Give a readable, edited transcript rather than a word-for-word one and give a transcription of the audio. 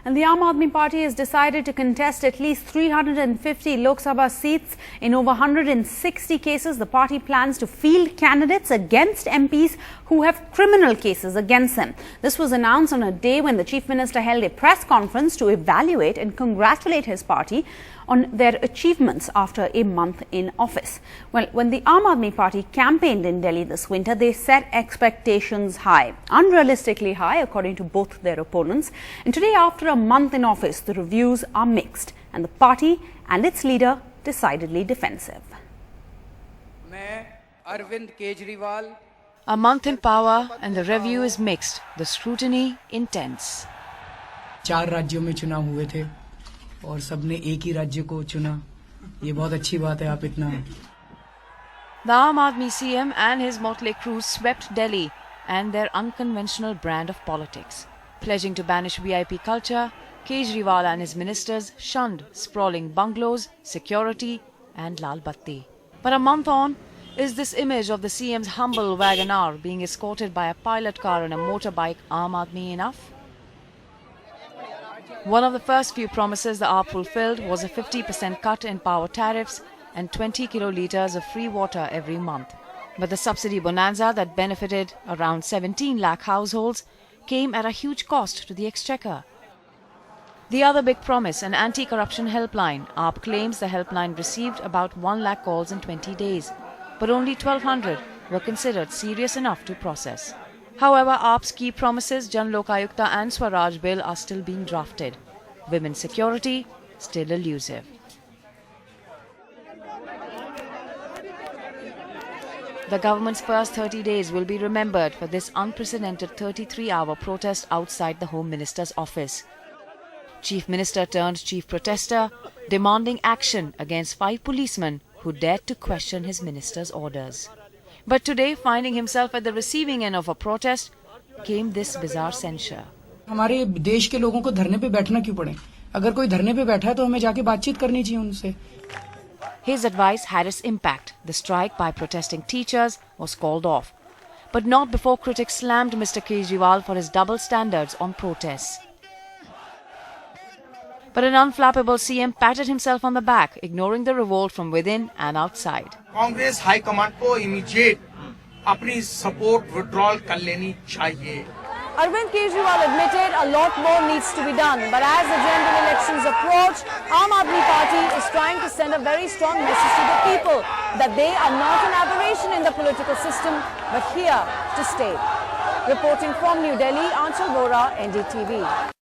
And the Aam Aadmi Party has decided to contest at least 350 Lok Sabha seats. In over 160 cases, the party plans to field candidates against MPs who have criminal cases against them. This was announced on a day when the Chief Minister held a press conference to evaluate and congratulate his party on their achievements after a month in office. Well, when the Aam Aadmi Party campaigned in Delhi this winter, they set expectations high, unrealistically high according to both their opponents. And today, after a month in office, the reviews are mixed and the party and its leader decidedly defensive. A month in power and the review is mixed, the scrutiny intense. 4 राज्यों में चुनाव हुए थे और सबने एक ही राज्य को चुना. ये बहुत अच्छी बात है आप इतना. The Aam Aadmi CM and his motley crew swept Delhi and their unconventional brand of politics. Pledging to banish VIP culture, Kejriwal and his ministers shunned sprawling bungalows, security and Lal Batti. But a month on, is this image of the CM's humble Wagoner being escorted by a pilot car and a motorbike Aam Aadmi enough? One of the first few promises the AAP fulfilled was a 50% cut in power tariffs and 20 kilolitres of free water every month. But the subsidy bonanza that benefited around 17 lakh households came at a huge cost to the exchequer. The other big promise, an anti-corruption helpline. AAP claims the helpline received about 1 lakh calls in 20 days, but only 1,200 were considered serious enough to process. However, AAP's key promises, Jan Lokayukta and Swaraj Bill, are still being drafted. Women's security, still elusive. The government's first 30 days will be remembered for this unprecedented 33-hour protest outside the Home Minister's office. Chief Minister turned chief protester, demanding action against 5 policemen who dared to question his minister's orders. But today, finding himself at the receiving end of a protest, came this bizarre censure. हमारे देश के लोगों को धरने पे बैठना क्यों पड़े? अगर कोई धरने पे बैठा है तो हमें जाके बातचीत करनी चाहिए उनसे. His advice had its impact. The strike by protesting teachers was called off. But not before critics slammed Mr. Kejriwal for his double standards on protests. But an unflappable CM patted himself on the back, ignoring the revolt from within and outside. Congress high command को immediate अपनी support withdrawal कर लेनी चाहिए. Arvind Kejriwal admitted a lot more needs to be done, but as the general elections approach, Aam Aadmi Party is trying to send a very strong message to the people that they are not an aberration in the political system, but here to stay. Reporting from New Delhi, Anchal Vora, NDTV.